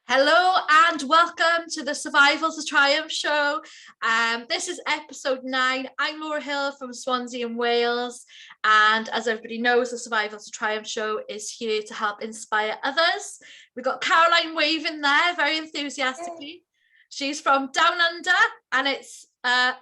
Hello and welcome to the Survival to Triumph show. This is episode 9. I'm Laura Hill from Swansea in Wales, and as everybody knows, the Survival to Triumph show is here to help inspire others. We've got Caroline waving there very enthusiastically. She's from Down Under, and it's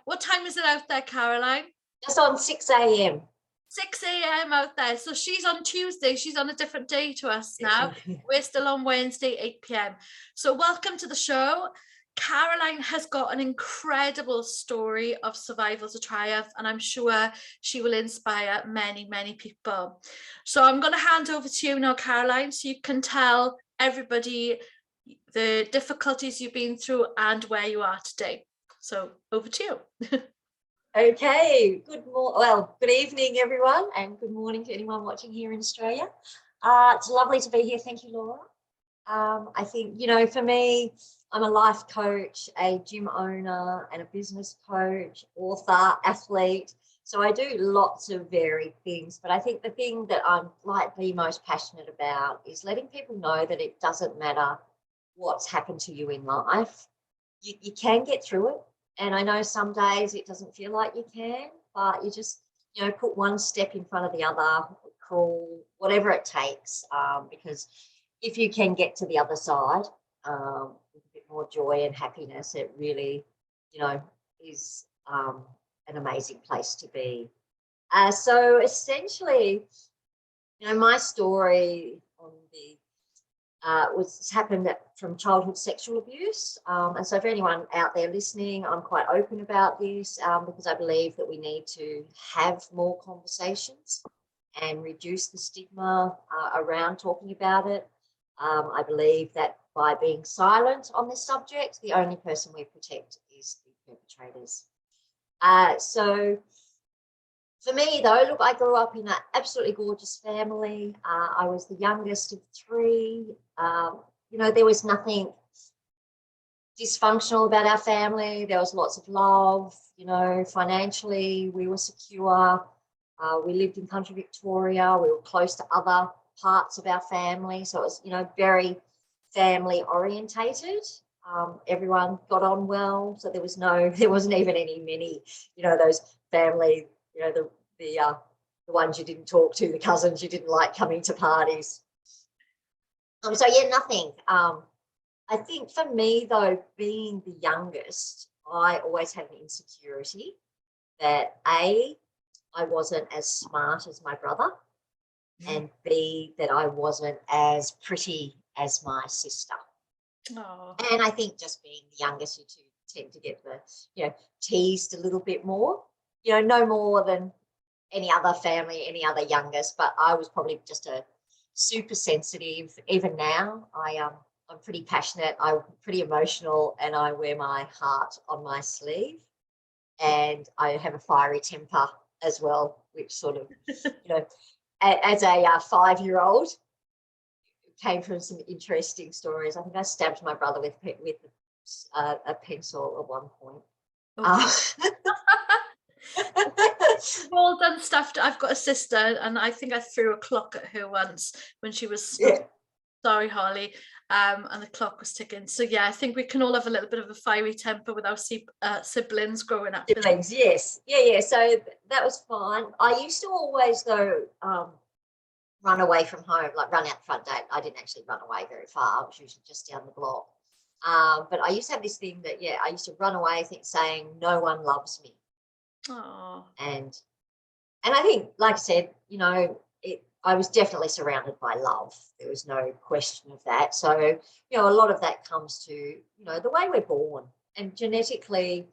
what time is it out there, Caroline? Just on 6 a.m. 6 a.m. out there. So she's on Tuesday. She's on a different day to us now. We're still on Wednesday, 8 p.m. So welcome to the show. Caroline has got an incredible story of survival to triumph, and I'm sure she will inspire many, many people. So I'm going to hand over to you now, Caroline, so you can tell everybody the difficulties you've been through and where you are today. So over to you. Okay, good evening everyone, and good morning to anyone watching here in Australia. It's lovely to be here. Thank you, Laura. I think, for me, I'm a life coach, a gym owner and a business coach, author, athlete. So I do lots of varied things, but I think the thing that I'm the most passionate about is letting people know that it doesn't matter what's happened to you in life. You can get through it. And I know some days it doesn't feel like you can, but you just, put one step in front of the other, crawl, whatever it takes, because if you can get to the other side with a bit more joy and happiness, it really, is an amazing place to be. So essentially, my story on the was happened from childhood sexual abuse. And so for anyone out there listening, I'm quite open about this because I believe that we need to have more conversations and reduce the stigma around talking about it. I believe that by being silent on this subject, the only person we protect is the perpetrators. So for me, though, look, I grew up in an absolutely gorgeous family. I was the youngest of 3. There was nothing dysfunctional about our family. There was lots of love. Financially, we were secure. We lived in country Victoria. We were close to other parts of our family. So it was, very family orientated. Everyone got on well. So there wasn't even any those family, the ones you didn't talk to, the cousins you didn't like coming to parties. Nothing. I think for me, though, being the youngest, I always had an insecurity that A, I wasn't as smart as my brother, and B, that I wasn't as pretty as my sister. Aww. And I think just being the youngest, you tend to get teased a little bit more, no more than any other family, any other youngest, but I was probably just a super sensitive. Even now, I'm pretty passionate, I'm pretty emotional, and I wear my heart on my sleeve. And I have a fiery temper as well, which sort of, as a 5-year-old, came from some interesting stories. I think I stabbed my brother with a pencil at one point. We've all done stuff. I've got a sister, and I think I threw a clock at her once when she was sorry, Holly, and the clock was ticking. So I think we can all have a little bit of a fiery temper with our siblings growing up. Siblings, yes, So that was fine. I used to always, though, run away from home, like run out the front gate. I didn't actually run away very far. I was usually just down the block. But I used to have this thing that I used to run away, saying no one loves me. Aww. And I think, like I said, I was definitely surrounded by love. There was no question of that. So, a lot of that comes to, the way we're born and genetically,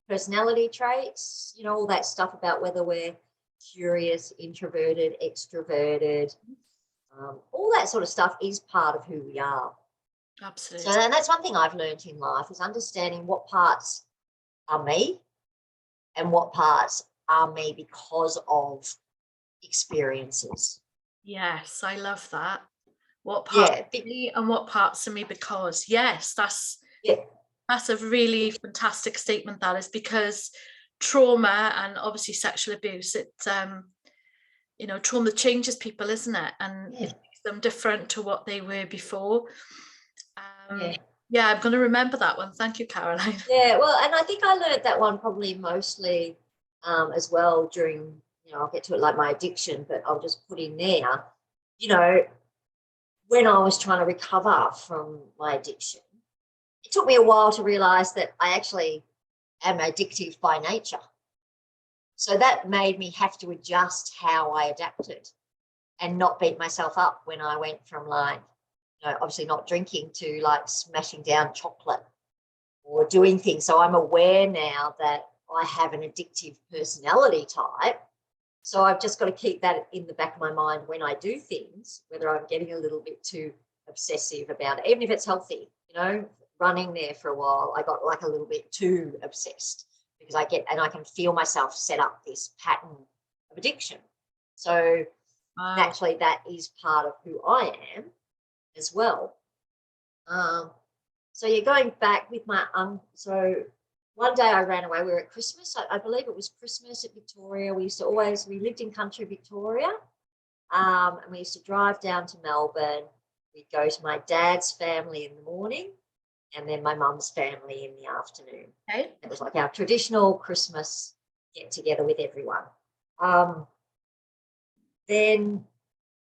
personality traits, all that stuff about whether we're curious, introverted, extroverted, all that sort of stuff is part of who we are. Absolutely. So that's one thing I've learned in life, is understanding what parts are me and what parts are me because of experiences. Yes, I love that. What parts of me and what parts of me because. Yes, that's a really fantastic statement, that is, because trauma and obviously sexual abuse, trauma changes people, isn't it? And it makes them different to what they were before. Yeah, I'm going to remember that one. Thank you, Caroline. Yeah, well, and I think I learned that one probably mostly as well during, I'll get to it like my addiction, but I'll just put in there, when I was trying to recover from my addiction, it took me a while to realize that I actually am addictive by nature. So that made me have to adjust how I adapted and not beat myself up when I went from obviously not drinking to like smashing down chocolate or doing things. So I'm aware now that I have an addictive personality type. So I've just got to keep that in the back of my mind when I do things, whether I'm getting a little bit too obsessive about it, even if it's healthy, running there for a while, I got like a little bit too obsessed because I can feel myself set up this pattern of addiction. So naturally that is part of who I am as well. So you're going back with my so one day I ran away. We were at Christmas. I believe it was Christmas at Victoria. We lived in country Victoria, and we used to drive down to Melbourne. We'd go to my dad's family in the morning and then my mum's family in the afternoon. Okay. It was like our traditional Christmas get together with everyone. Then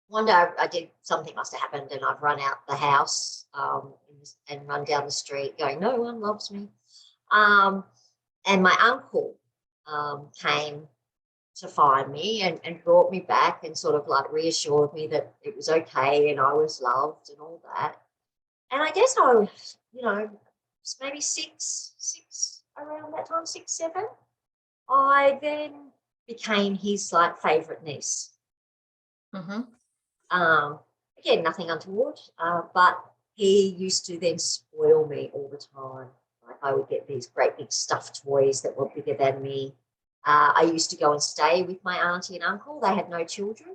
one day something must have happened and I've run out the house and run down the street going, no one loves me. And my uncle came to find me and brought me back and sort of like reassured me that it was okay and I was loved and all that. And I guess I was, maybe six around that time, 6, 7. I then became his like favourite niece. Mm-hmm. Again, nothing untoward, but he used to then spoil me all the time. Like I would get these great big stuffed toys that were bigger than me. I used to go and stay with my auntie and uncle. They had no children.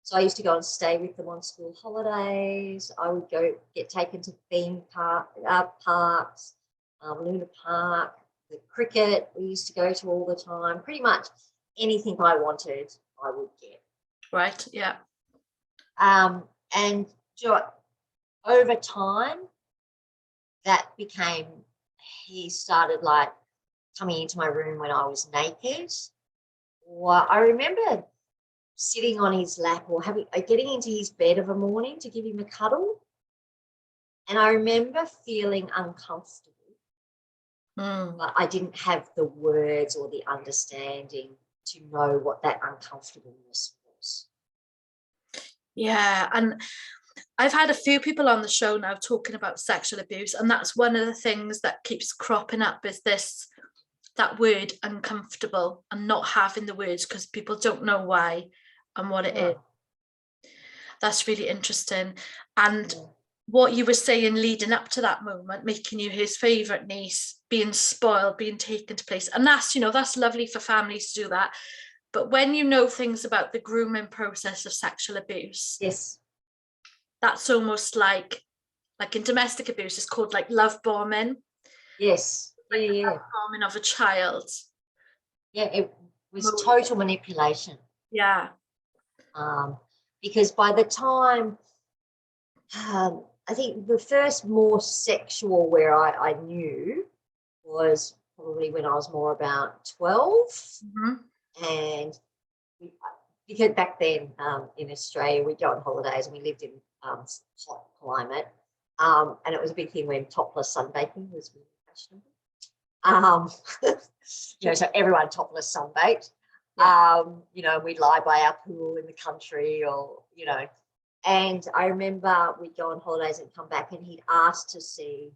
So I used to go and stay with them on school holidays. I would go get taken to theme parks, Luna Park, the cricket we used to go to all the time. Pretty much anything I wanted, I would get. Right, yeah. And over time, he started like coming into my room when I was naked. Or I remember sitting on his lap or getting into his bed of a morning to give him a cuddle. And I remember feeling uncomfortable, but I didn't have the words or the understanding to know what that uncomfortableness was. Yeah, and I've had a few people on the show now talking about sexual abuse, and that's one of the things that keeps cropping up is that word uncomfortable and not having the words because people don't know why and what it is. That's really interesting. And what you were saying leading up to that moment, making you his favourite niece, being spoiled, being taken to place. And that's lovely for families to do that. But when you know things about the grooming process of sexual abuse, yes, that's almost like in domestic abuse, it's called like love bombing. Yes. Like love bombing of a child. Yeah, it was total manipulation. Yeah. Because by the time, I think the first more sexual where I knew was probably when I was more about 12. Mm-hmm. And because back then in Australia, we'd go on holidays and we lived in hot climate. And it was a big thing when topless sunbaking was really fashionable. So everyone topless sunbaked. We'd lie by our pool in the country and I remember we'd go on holidays and come back and he'd ask to see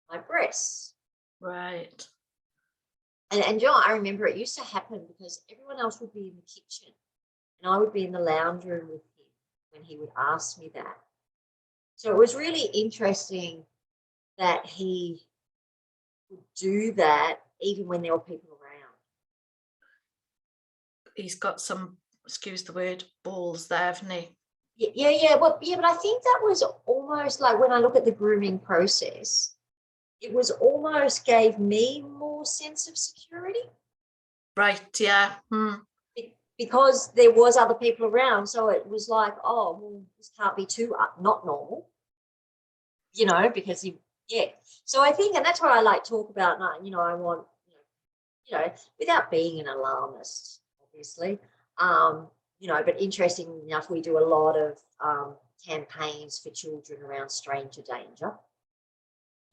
my breasts. Right. And John, I remember it used to happen because everyone else would be in the kitchen and I would be in the lounge room with him when he would ask me that. So it was really interesting that he would do that even when there were people around. He's got some, excuse the word, balls there, haven't he? Yeah. Well, yeah, but I think that was almost like when I look at the grooming process, it was almost gave me more sense of security. Right, yeah. Because there was other people around. So it was like, oh, well, this can't be too not normal, because Yeah. So I think, and that's what I like to talk about. And, I want, without being an alarmist, obviously, but interesting enough, we do a lot of campaigns for children around stranger danger.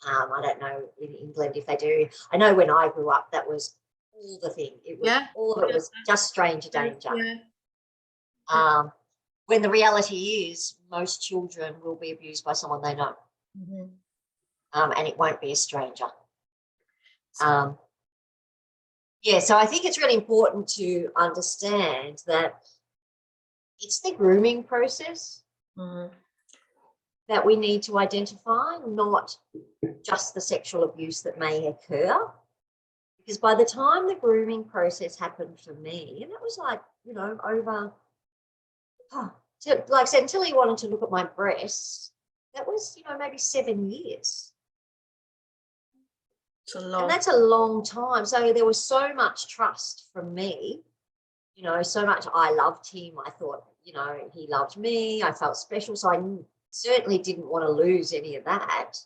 I don't know in England if they do. I know when I grew up, that was all the thing. It was all of it was just stranger danger. Yeah. When the reality is, most children will be abused by someone they know, and it won't be a stranger. So I think it's really important to understand that it's the grooming process that we need to identify, not just the sexual abuse that may occur. Because by the time the grooming process happened for me, and that was like, over, like I said, until he wanted to look at my breasts, that was, maybe 7 years. And that's a long time. So there was so much trust from me, so much. I loved him. I thought, he loved me. I felt special. So I certainly didn't want to lose any of that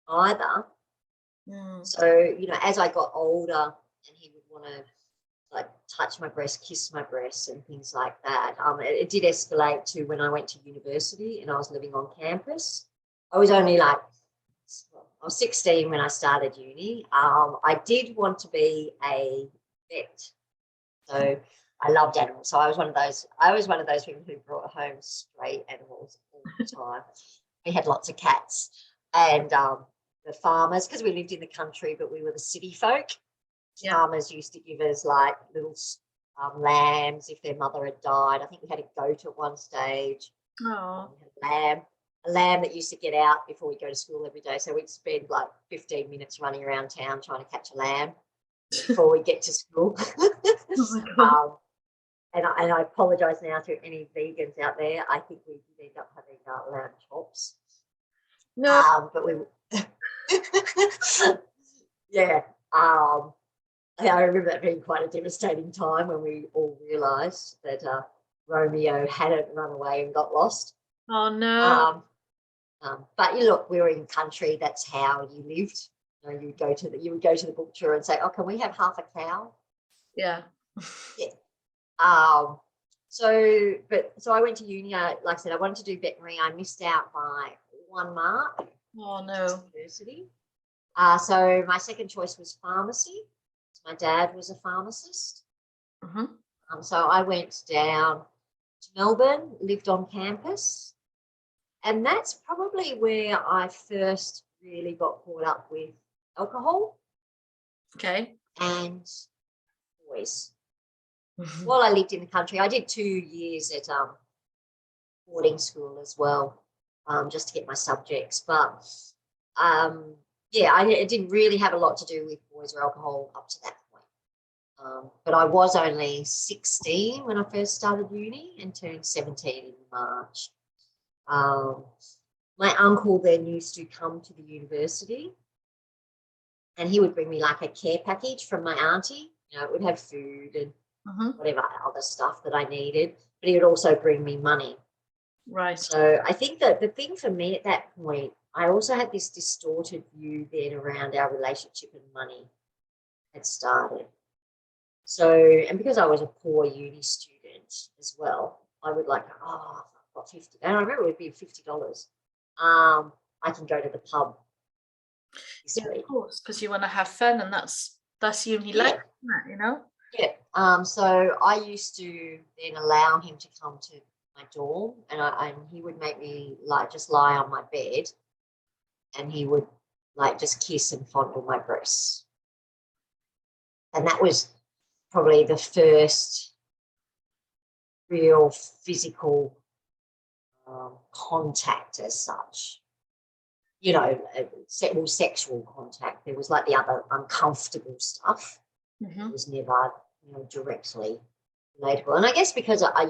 either. So, as I got older and he would want to like touch my breast, kiss my breasts and things like that, it did escalate to when I went to university and I was living on campus. I was only I was 16 when I started uni. I did want to be a vet. So I loved animals. So I was one of those people who brought home stray animals all the time. We had lots of cats. And the farmers, because we lived in the country, but we were the city folk. Yeah. Farmers used to give us like little lambs if their mother had died. I think we had a goat at one stage. Oh. A lamb that used to get out before we go to school every day. So we'd spend like 15 minutes running around town trying to catch a lamb before we get to school. Oh and I apologise now to any vegans out there. I think we did end up having lamb chops. No. But we yeah. I remember that being quite a devastating time when we all realised that Romeo hadn't run away and got lost. Oh no! But look, we were in country. That's how you lived. You would go to the butcher and say, "Oh, can we have half a cow?" Yeah. Yeah. So I went to uni. Like I said, I wanted to do veterinary. I missed out by 1 mark. Oh no! University. So my second choice was pharmacy. My dad was a pharmacist. So I went down to Melbourne, lived on campus, and that's probably where I first really got caught up with alcohol. Okay. And boys. While I lived in the country, I did 2 years at boarding school as well, just to get my subjects. But I didn't really have a lot to do with boys or alcohol up to that point. But I was only 16 when I first started uni and turned 17 in March. My uncle then used to come to the university and he would bring me like a care package from my auntie. It would have food and whatever other stuff that I needed, but he would also bring me money. Right. So I think that the thing for me at that point, I also had this distorted view then around our relationship and money had started. So, and because I was a poor uni student as well, I would I've got 50, and I remember it would be $50. I can go to the pub this week. Of course, because you want to have fun, and that's uni life, isn't it, Yeah. So I used to then allow him to come to my dorm, and he would make me just lie on my bed, and he would just kiss and fondle my breasts, and that was probably the first real physical contact as such. Sexual contact. There was the other uncomfortable stuff. It was never, directly relatable. And I guess because I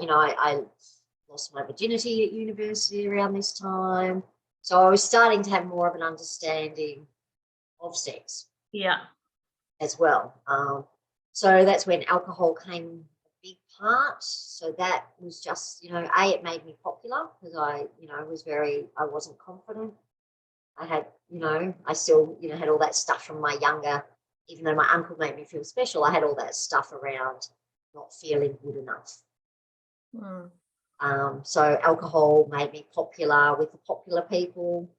lost my virginity at university around this time, so I was starting to have more of an understanding of sex. Yeah. As well. So that's when alcohol came a big part. So that was just, it made me popular because I wasn't confident. I had, I still, had all that stuff from my younger, even though my uncle made me feel special, I had all that stuff around not feeling good enough. Mm. So alcohol made me popular with the popular people.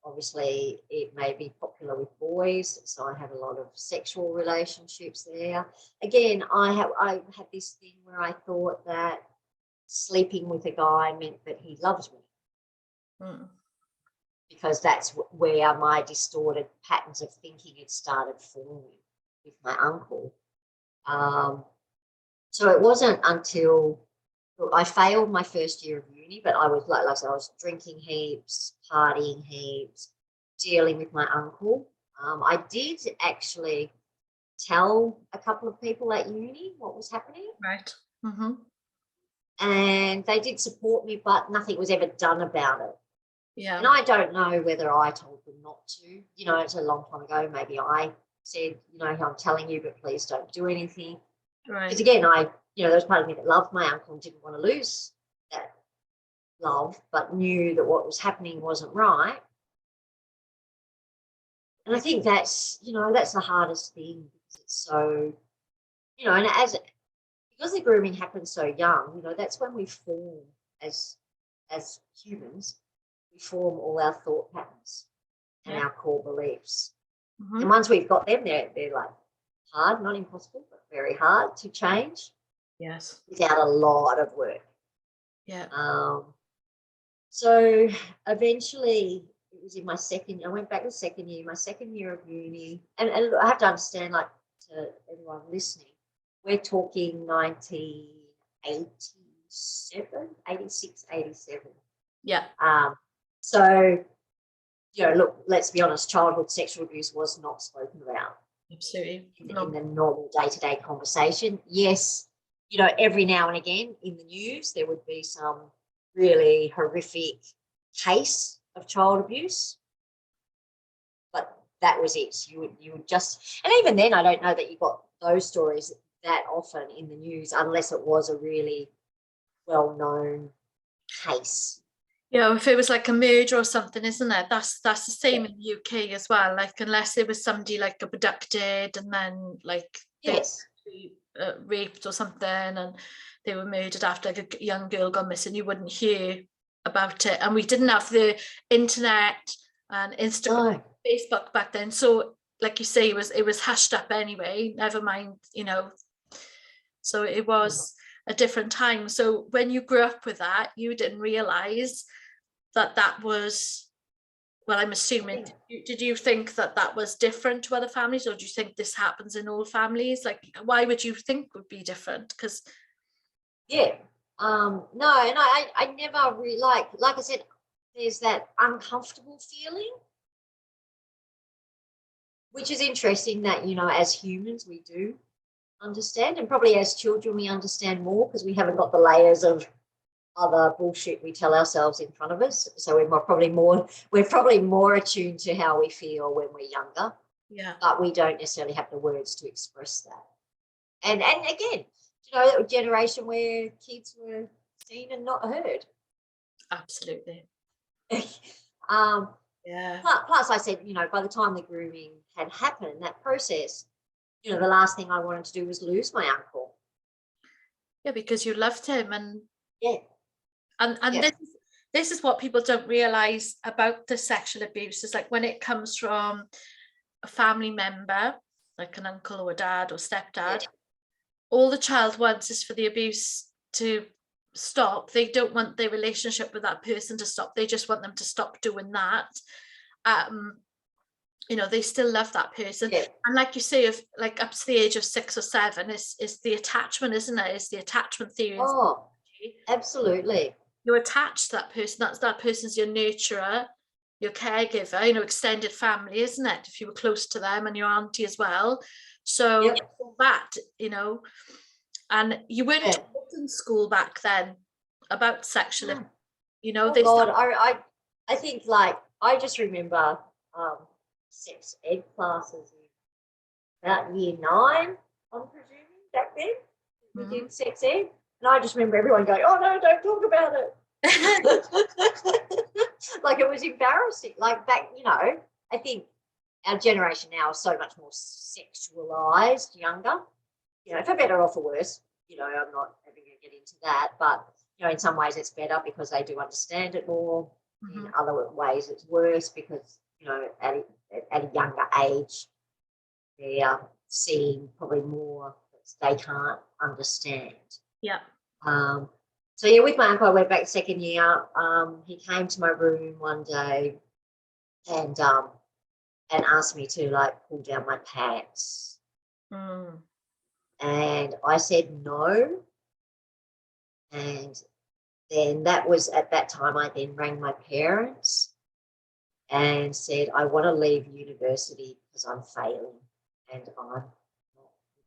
Obviously, it made me popular with boys, so I had a lot of sexual relationships there. Again, I had this thing where I thought that sleeping with a guy meant that he loved me, because that's where my distorted patterns of thinking had started forming with my uncle. So it wasn't until I failed my first year of uni, but I was like I said, I was drinking heaps, partying heaps, dealing with my uncle. I did actually tell a couple of people at uni what was happening. Right. Mm-hmm. And they did support me, but nothing was ever done about it. Yeah. And I don't know whether I told them not to. It's a long time ago. Maybe I said, I'm telling you, but please don't do anything. Right. Because again, there was part of me that loved my uncle and didn't want to lose that love, but knew that what was happening wasn't right. And I think that's the hardest thing, because it's so, and because the grooming happens so young, that's when we form as humans, we form all our thought patterns and our core beliefs. Mm-hmm. And once we've got them, they're like hard, not impossible, but very hard to change. Yes. Without a lot of work. Yeah. So eventually it was in I went back the second year of uni. And I have to understand, like, to everyone listening, we're talking 1987, 86, 87. Yeah. So, look, let's be honest, childhood sexual abuse was not spoken about. Absolutely. In the normal day-to-day conversation. Yes, every now and again in the news there would be some really horrific case of child abuse, but that was it. You would just, and even then I don't know that you got those stories that often in the news unless it was a really well-known case. If it was like a murder or something, isn't it? That's the same in the UK as well. Like, unless it was somebody like abducted and then like raped or something, and they were murdered after like a young girl gone missing, you wouldn't hear about it. And we didn't have the internet and Instagram, Facebook back then. So, like you say, it was hushed up anyway. Never mind, So it was a different time. So when you grew up with that, you didn't realize that was, well, I'm assuming, did you think that was different to other families, or do you think this happens in all families? Like, why would you think would be different? Because no, and I never really, like I said, there's that uncomfortable feeling, which is interesting that, as humans we do understand, and probably as children we understand more because we haven't got the layers of other bullshit we tell ourselves in front of us. So we're probably more attuned to how we feel when we're younger. Yeah. But we don't necessarily have the words to express that. And again, that generation where kids were seen and not heard. Absolutely. Yeah. Plus I said, by the time the grooming had happened, that process, the last thing I wanted to do was lose my uncle. Yeah, because you loved him, and And yeah. This is what people don't realize about the sexual abuse, is like when it comes from a family member, like an uncle or a dad or stepdad, all the child wants is for the abuse to stop. They don't want their relationship with that person to stop. They just want them to stop doing that. They still love that person. And like you say, if like up to the age of 6 or 7 is the attachment, isn't it? It's the attachment theory. Oh, absolutely. You're attached to that person. That person's your nurturer, your caregiver, extended family, isn't it? If you were close to them, and your auntie as well. So that, and you weren't taught in school back then about sexual abuse. I think, like, I just remember sex ed classes in about year 9, I'm presuming, back then. We did sex ed. And I just remember everyone going, "Oh no, don't talk about it." like it was embarrassing. Like back, I think our generation now is so much more sexualized, younger, for better or for worse. I'm not having to get into that, but in some ways it's better because they do understand it more. In other ways it's worse because at a younger age they're seeing probably more that they can't understand. Yeah. So yeah, with my uncle, I went back the second year. He came to my room one day and asked me to like pull down my pants. And I said no. And then that was at that time I then rang my parents and said, I want to leave university because I'm failing and I'm not good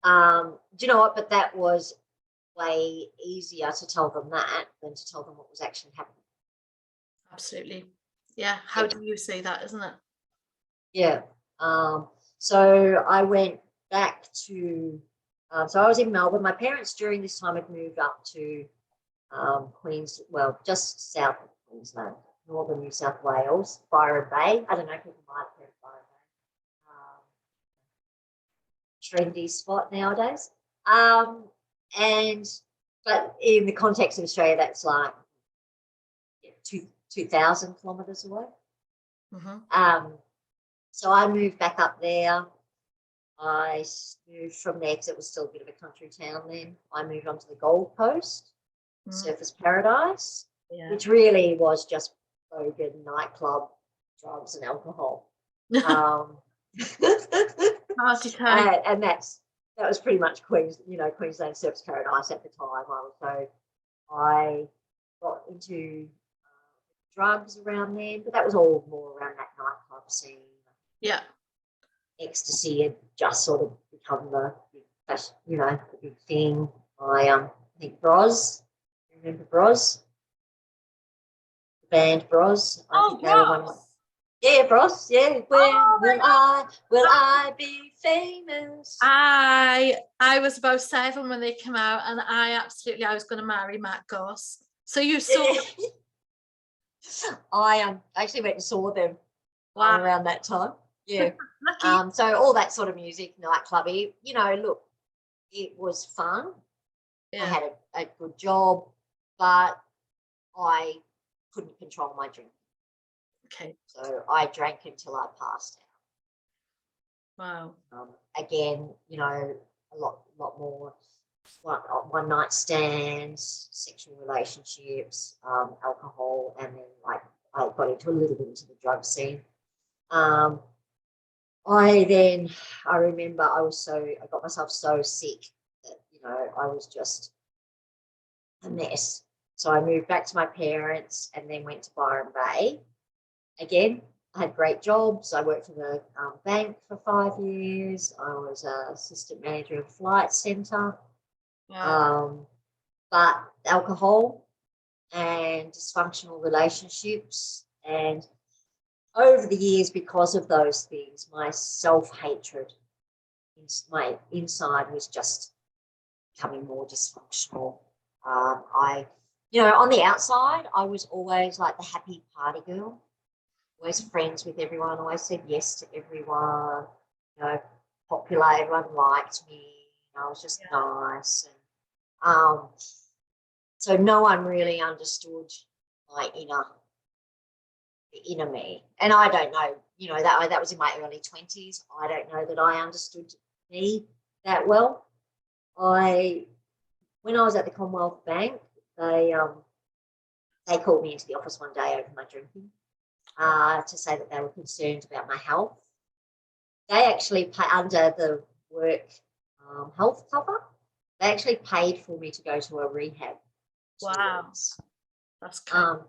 enough. Do you know what? But that was way easier to tell them that than to tell them what was actually happening. Absolutely. Yeah. How do you say that, isn't it? Yeah. So I went back to, so I was in Melbourne. My parents during this time had moved up to just south of Queensland, northern New South Wales, Byron Bay. I don't know if people might have heard of Byron Bay. Trendy spot nowadays. But in the context of Australia, that's like 2,000 kilometres away. So I moved back up there. I moved from there because it was still a bit of a country town then. I moved on to the Gold Coast, Surfers Paradise, which really was just bogan nightclub, drugs and alcohol. Party time. And that was pretty much Queensland Surfers Paradise at the time. I got into drugs around then, but that was all more around that nightclub scene. Yeah. Ecstasy had just sort of become the big thing. I think Bros, remember Bros? The band Bros. Bros. Yeah, Bros. Yeah. When will I be famous? I was about 7 when they came out, and I was going to marry Matt Goss. So you saw. I actually went and saw them around that time. Yeah. Lucky. So all that sort of music, nightclubby, look, it was fun. Yeah. I had a good job, but I couldn't control my drink. Okay. So I drank until I passed out. Wow. Again, a lot more one night stands, sexual relationships, alcohol, and then like I got into a little bit into the drug scene. I remember I got myself so sick that, I was just a mess. So I moved back to my parents and then went to Byron Bay. Again, I had great jobs. I worked for the bank for 5 years. I was an assistant manager of a flight centre. Wow. But alcohol and dysfunctional relationships, and over the years, because of those things, my self-hatred, my inside was just becoming more dysfunctional. On the outside, I was always like the happy party girl, always friends with everyone, always said yes to everyone, popular, everyone liked me, I was just nice. And so no one really understood my inner me. And I don't know, that was in my early 20s. I don't know that I understood me that well. When I was at the Commonwealth Bank, they called me into the office one day over my drinking to say that they were concerned about my health. They actually pay under the work health cover. They actually paid for me to go to a rehab. Wow. That's kind.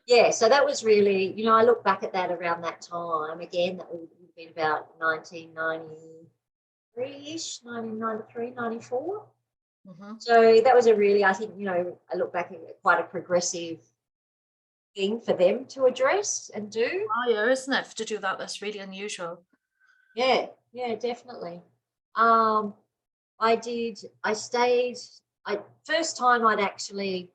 Yeah, so that was really, I look back at that around that time. Again, that would have been about 1993-ish, 1993, 94. So that was a really, I think, I look back at quite a progressive thing for them to address and do. Oh, yeah, isn't it? To do that, that's really unusual. Yeah, definitely. First time I'd actually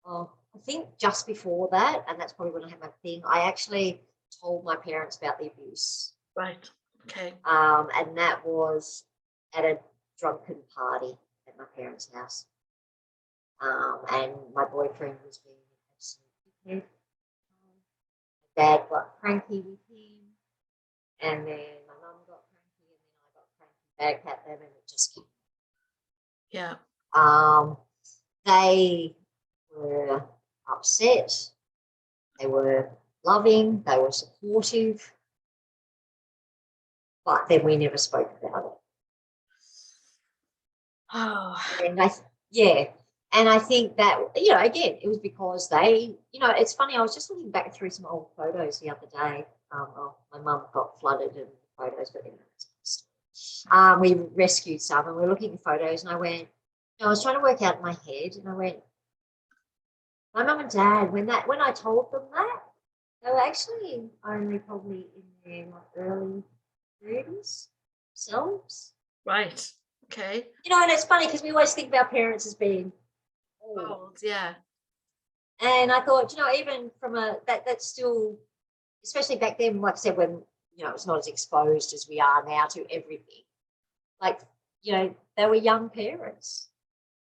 I think just before that, and that's probably when I had my thing, I actually told my parents about the abuse. Right. Okay. And that was at a drunken party at my parents' house. And my boyfriend was being absolutely Dad got cranky with him, and then my mum got cranky, and then I got cranky back at them, and it just kept. Yeah. They were upset. They were loving. They were supportive, but then we never spoke about it. Oh. And and I think that, again, it was because they, it's funny, I was just looking back through some old photos the other day. My mum got flooded in photos, but we rescued some, and we were looking at photos, and I went, I was trying to work out in my head, and I went, my mum and dad, when I told them that, they were actually only probably in their early 30s themselves. Right. Okay. And it's funny because we always think of our parents as being old. Yeah. And I thought, even from that's still, especially back then, like I said, when, it's not as exposed as we are now to everything. Like, they were young parents.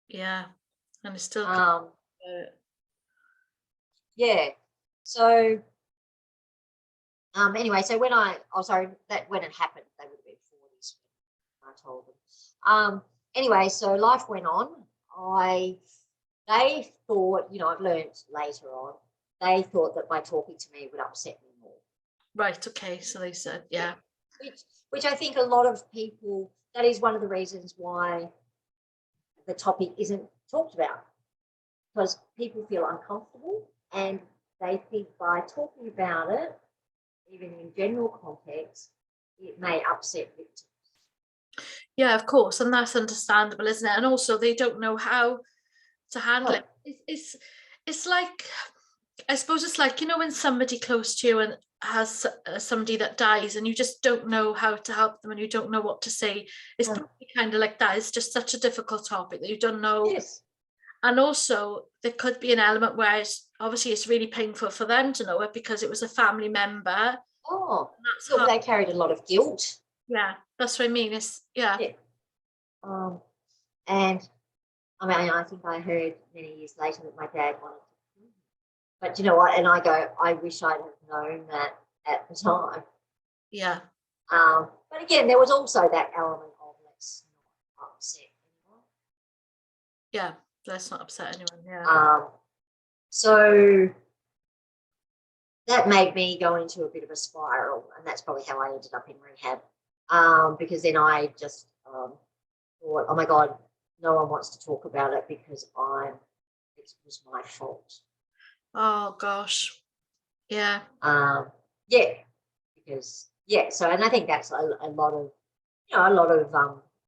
Yeah. And it's still. Yeah. So, anyway, so when when it happened, they would have been 40s when I told them. Anyway, so life went on. They thought, I've learned later on, they thought that by talking to me would upset me more. Right, okay, so they said, yeah. Which I think a lot of people, that is one of the reasons why the topic isn't talked about, because people feel uncomfortable and they think by talking about it, even in general context, it may upset victims. Yeah, of course, and that's understandable, isn't it? And also they don't know how to handle it. It's like, I suppose it's like, when somebody close to you and has somebody that dies and you just don't know how to help them and you don't know what to say. It's kind of like that. It's just such a difficult topic that you don't know. Yes. And also there could be an element where obviously it's really painful for them to know it because it was a family member. Oh, so they carried a lot of guilt. Yeah, that's what I mean. Yeah. And I mean, I think I heard many years later that my dad wanted to kill me. But you know what? And I go, I wish I'd have known that at the time. Yeah. But again, there was also that element of let's not upset anyone. Yeah, let's not upset anyone. Yeah. So that made me go into a bit of a spiral, and that's probably how I ended up in rehab. Because then I just thought, oh my God, no one wants to talk about it because it was my fault. Oh gosh. Yeah. So, and I think that's a lot of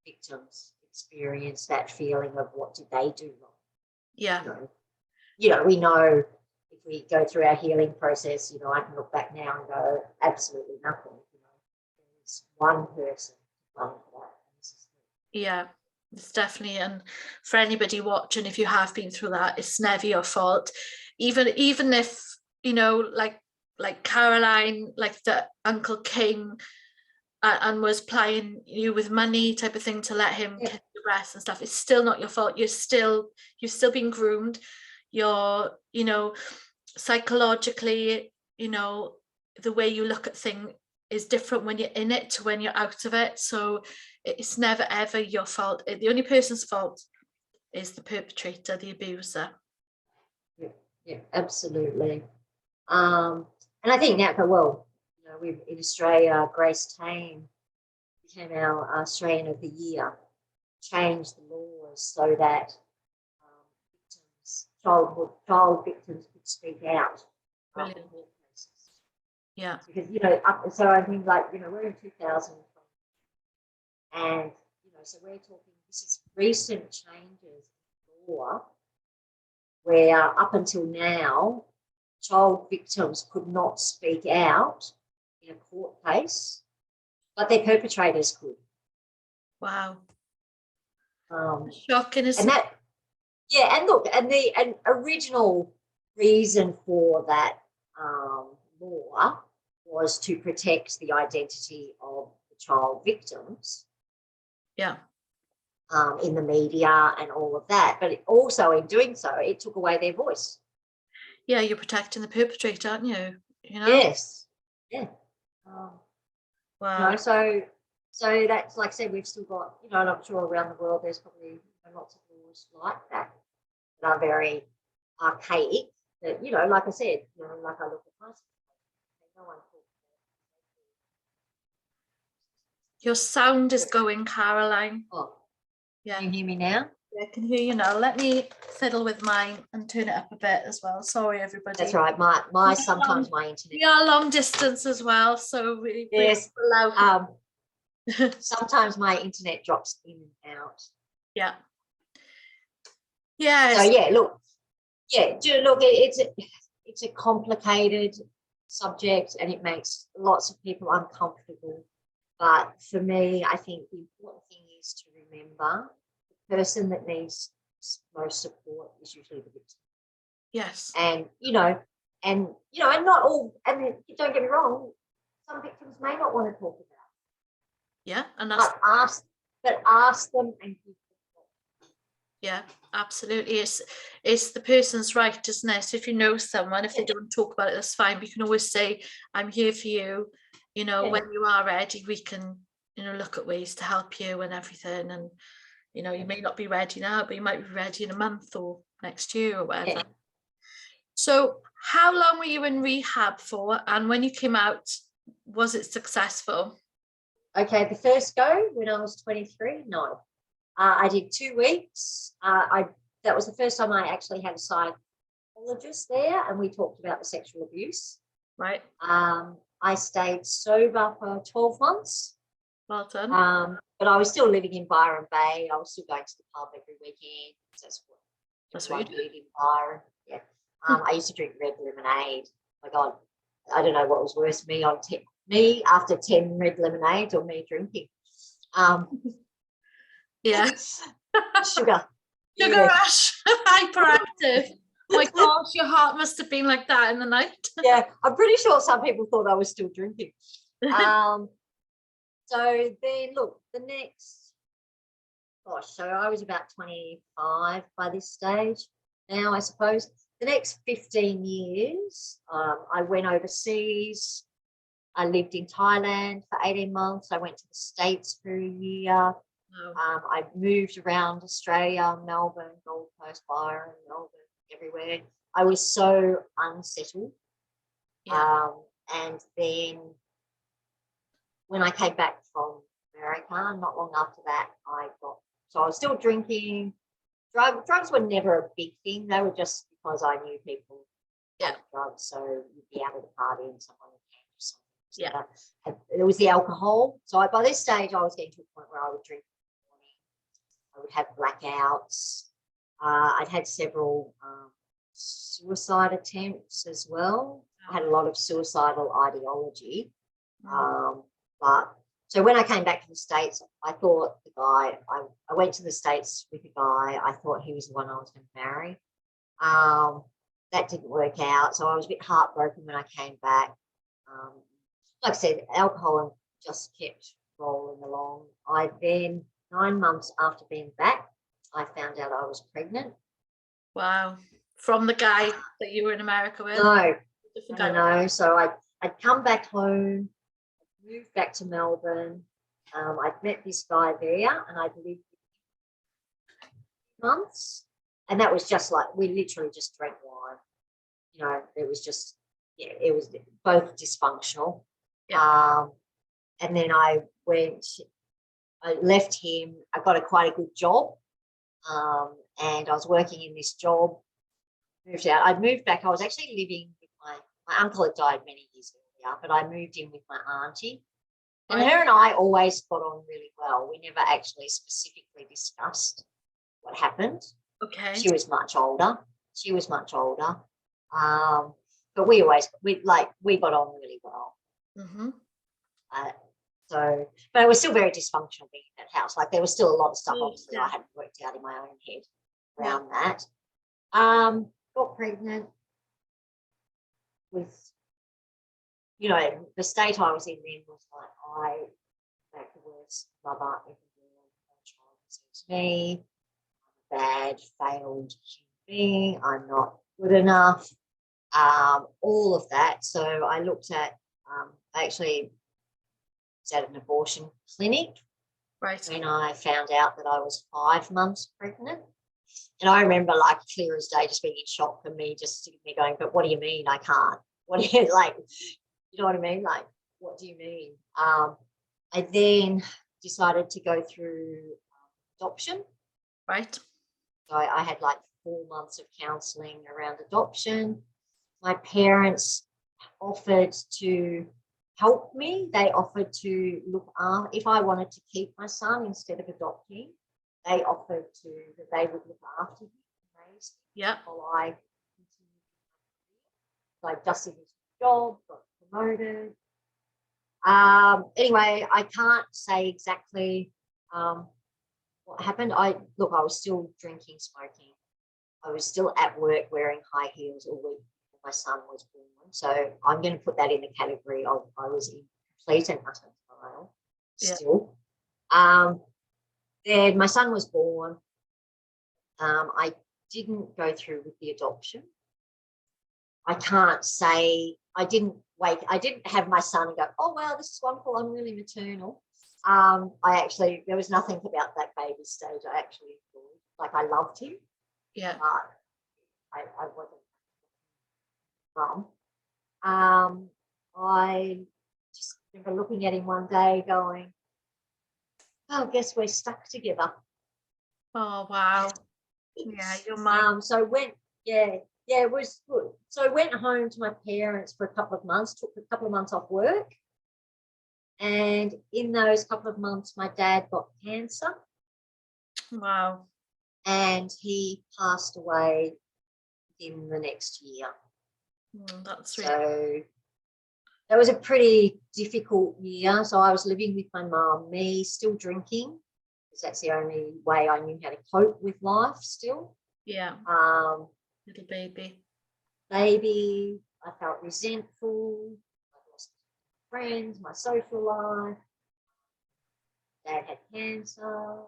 victims experience that feeling of what did they do wrong. Yeah. We know if we go through our healing process, I can look back now and go, absolutely nothing. There's one person to blame for that. Yeah, it's definitely, and for anybody watching, if you have been through that, it's never your fault. Even if, like Caroline, like the Uncle King, and was plying you with money type of thing to let him kiss your breast and stuff, it's still not your fault. You're still being groomed. You're, psychologically, the way you look at things is different when you're in it to when you're out of it. So it's never ever your fault. The only person's fault is the perpetrator, the abuser. Yeah, absolutely. And I think now, we've in Australia, Grace Tame became our Australian of the Year, changed the laws so that child victims could speak out. Brilliant. Yeah. Because, so I think we're in 2020 and, so we're talking, this is recent changes in law where up until now, child victims could not speak out in a court case, but their perpetrators could. Wow. Shocking, isn't it? Yeah, and look, and the original reason for that law was to protect the identity of the child victims. Yeah. In the media and all of that, but also in doing so, it took away their voice. Yeah, you're protecting the perpetrator, aren't you? You know. Yes. Yeah. Wow. So that's, like I said, we've still got, and I'm sure around the world there's probably lots of laws like that are very archaic. That, like I said, like I look at my no one talks Your sound is going, Caroline. Oh, yeah. Can you hear me now? Yeah, I can hear you now. Let me fiddle with mine and turn it up a bit as well. Sorry, everybody. That's right. My sometimes my internet. We are long distance as well, so yes. allow. Sometimes my internet drops in and out. Yeah. Yes. So yeah, look, it's a complicated subject, and it makes lots of people uncomfortable. But for me, I think the important thing is to remember the person that needs most support is usually the victim. Yes. And and not all. I mean, don't get me wrong. Some victims may not want to talk about it. Yeah, and that's ask them and give them help. Yeah, absolutely. It's the person's right, isn't it? So if you know someone, if they don't talk about it, that's fine. But you can always say, "I'm here for you." When you are ready, we can, look at ways to help you and everything. And you may not be ready now, but you might be ready in a month or next year or whatever. Yeah. So how long were you in rehab for? And when you came out, was it successful? Okay, the first go when I was 23, no. I did 2 weeks. That was the first time I actually had a psychologist there, and we talked about the sexual abuse. Right. I stayed sober for 12 months. Well done. But I was still living in Byron Bay. I was still going to the pub every weekend. That's what you did in Byron. Yeah. I used to drink red lemonade. Oh my God, I don't know what was worse, me after 10 red lemonades or me drinking. Yeah. Sugar rush. Hyperactive. My gosh, your heart must have been like that in the night. Yeah, I'm pretty sure some people thought I was still drinking. So then, look, the next, so I was about 25 by this stage now, I suppose. The next 15 years, I went overseas. I lived in Thailand for 18 months. I went to the States for a year. I moved around Australia, Melbourne, Gold Coast, Byron, Melbourne, everywhere. I was so unsettled. Yeah. And then when I came back from America, not long after that, I was still drinking. Drugs were never a big thing. They were just because I knew people had drugs, so you'd be out at a party and someone would hand you something. Yeah. It was the alcohol. So by this stage, I was getting to a point where I would drink in the morning. I would have blackouts. I'd had several suicide attempts as well. I had a lot of suicidal ideology. But so when I came back from the States, I thought the guy, I went to the States with a guy, I thought he was the one I was going to marry. That didn't work out. So I was a bit heartbroken when I came back. Like I said, alcohol just kept rolling along. I then, 9 months after being back, I found out I was pregnant. Wow. From the guy that you were in America with? No. So I'd come back home, moved back to Melbourne. I'd met this guy there, and I'd lived months, and that was just like, we literally just drank wine. It was just, it was both dysfunctional. And then I left him. I got quite a good job, and I was working in this job. Moved out. I'd moved back. I was actually living with my uncle had died many years earlier, but I moved in with my auntie. And her and I always got on really well. We never actually specifically discussed what happened. Okay. She was much older. But we got on really well. Mm-hmm. But it was still very dysfunctional being in that house. Like, there was still a lot of stuff obviously I hadn't worked out in my own head. around that. Got pregnant with, the state I was in then was like, like the worst mother ever to me. I'm a bad, failed human being. I'm not good enough. All of that. So I looked at, I actually was at an abortion clinic when I found out that I was 5 months pregnant. And I remember, like, clear as day, just being in shock, and me just sitting there going, but what do you mean I can't? What do you, like, you know what I mean? Like, what do you mean? I then decided to go through adoption. Right. So I had like 4 months of counselling around adoption. My parents offered to help me. They offered to look after, if I wanted to keep my son instead of adopting, they offered that they would look after him. Yeah. While I continued. So I just did his job, got promoted. Anyway, I can't say exactly what happened. I was still drinking, smoking. I was still at work wearing high heels all week before my son was born. So I'm going to put that in the category of I was in complete and utter denial still. Then my son was born. I didn't go through with the adoption. I can't say I didn't have my son and go, oh, wow, this is wonderful, I'm really maternal. There was nothing about that baby stage I actually enjoyed. Like, I loved him. Yeah. But I wasn't mum. I just remember looking at him one day going, oh, guess we're stuck together. Oh, wow. Yeah, your mum. So it was good. So I went home to my parents for a couple of months, took a couple of months off work. And in those couple of months, my dad got cancer. Wow. And he passed away in the next year. That's really... So that was a pretty difficult year. So I was living with my mum, me still drinking, because that's the only way I knew how to cope with life still. Yeah. Little baby. I felt resentful. I lost friends, my social life. Dad had cancer. I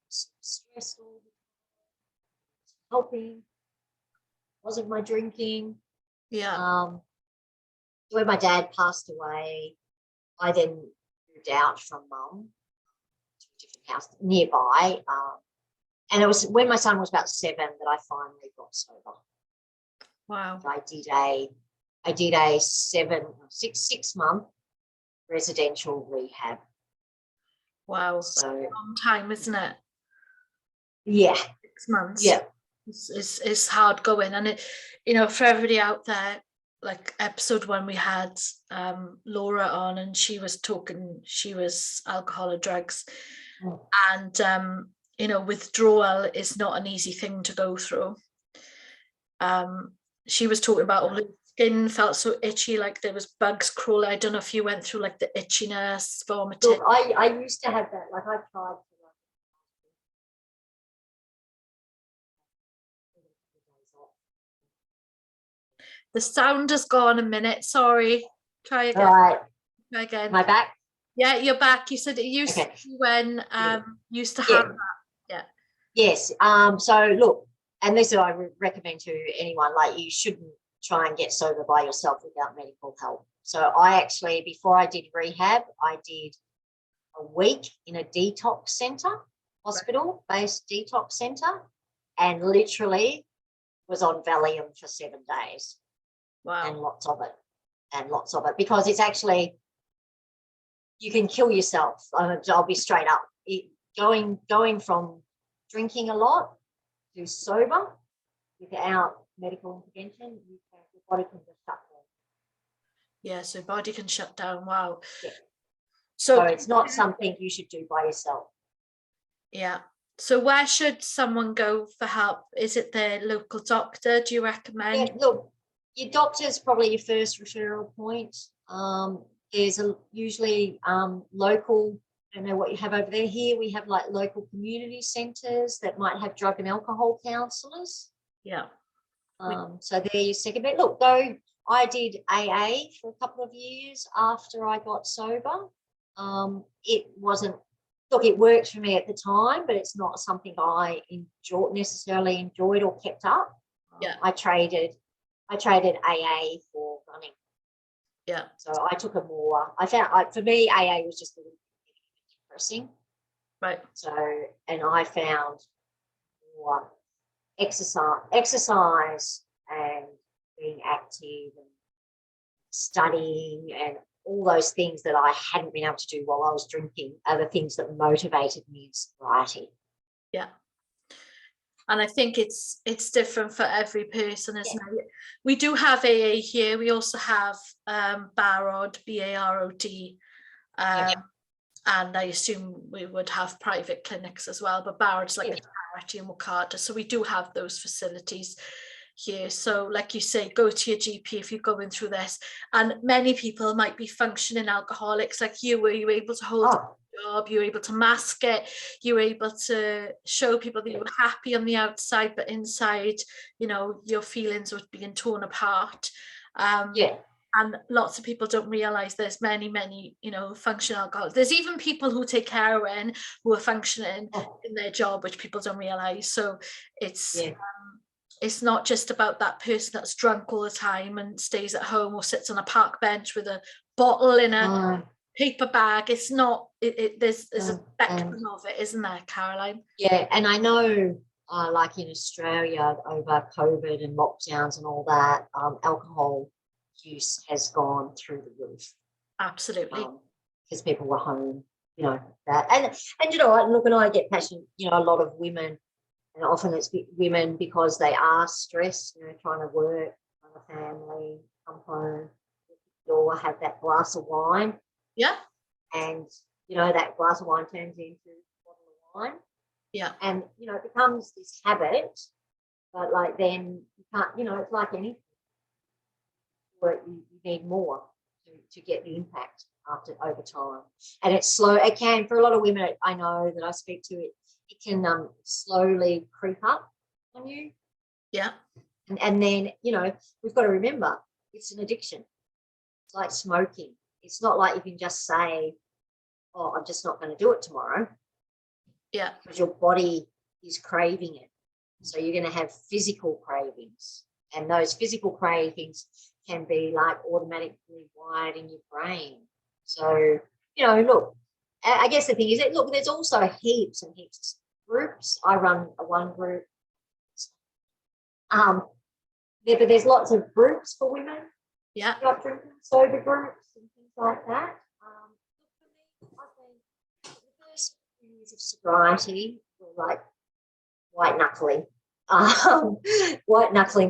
was stressed all the time. Helping. Wasn't my drinking. Yeah. When my dad passed away, I then moved out from mum to a different house nearby. And it was when my son was about 7 that I finally got sober. Wow. I did a 6 month residential rehab. Wow. So that's a long time, isn't it? Yeah. 6 months. Yeah. It's hard going. And it, for everybody out there, like episode 1, we had Laura on, and she was alcohol or drugs. And withdrawal is not an easy thing to go through. She was talking about all her skin felt so itchy, like there was bugs crawling. I don't know if you went through like the itchiness, vomiting. Look, I used to have that. Like, I tried to The sound has gone a minute. Sorry. Try again. All right. Try again. Am I back? Yeah, you're back. You said it used to be when used to have that. Yeah. Yes. So look, and this is I recommend to anyone, like, you shouldn't try and get sober by yourself without medical help. So I actually, before I did rehab, I did a week in a detox centre, hospital-based detox centre, and literally was on Valium for 7 days. Wow. And lots of it, because it's actually, you can kill yourself. I'll be straight up. Going from drinking a lot to sober without medical intervention, your body can just shut down. Yeah, so body can shut down. Wow. Yeah. So it's not something you should do by yourself. Yeah. So where should someone go for help? Is it their local doctor? Do you recommend? Yeah, look, your doctor's probably your first referral point. There's usually local I don't know what you have over there. Here we have like local community centres that might have drug and alcohol counsellors. Yeah. So they're your second bit. Look, though, I did AA for a couple of years after I got sober. It wasn't, look, it worked for me at the time, but it's not something I necessarily enjoyed or kept up. Yeah. I traded AA for running. Yeah. So I took a more, for me, AA was just a little bit depressing. Right. So, and I found more exercise and being active and studying and all those things that I hadn't been able to do while I was drinking are the things that motivated me in sobriety. Yeah. And I think it's different for every person, isn't it? We do have AA here. We also have Barod, B-A-R-O-D. And I assume we would have private clinics as well, but Barrett's like a charity in Wakata. So we do have those facilities here. So like you say, go to your GP if you're going through this. And many people might be functioning alcoholics like you, were you able to hold a job, you were able to mask it, you were able to show people that you were happy on the outside, but inside, you know, your feelings were being torn apart. And lots of people don't realize there's many, you know, functional alcoholics. There's even people who take heroin who are functioning in their job, which people don't realize. So it's not just about that person that's drunk all the time and stays at home or sits on a park bench with a bottle in a paper bag. It's not, there's a spectrum of it, isn't there, Caroline? Yeah, and I know like in Australia over COVID and lockdowns and all that, alcohol use has gone through the roof. Absolutely. Because people were home, you know, that. And you know, look, and I get passionate, you know, a lot of women, and often it's women because they are stressed, you know, trying to work, run a family, come home, or have that glass of wine. Yeah. And, you know, that glass of wine turns into a bottle of wine. Yeah. And, you know, it becomes this habit, but like then you can't, you know, it's like anything. You need more to get the impact over time. And it's slow. It can, for a lot of women I know that I speak to, it can slowly creep up on you. Yeah. And then, you know, we've got to remember it's an addiction. It's like smoking. It's not like you can just say, oh, I'm just not going to do it tomorrow. Yeah. Because your body is craving it. So you're going to have physical cravings. And those physical cravings can be like automatically wired in your brain. So, you know, look, I guess the thing is that, look, there's also heaps and heaps of groups. I run one group. But there's lots of groups for women. Yeah. Not drinking, sober groups and things like that. For me, I think the first few years of sobriety were like white knuckling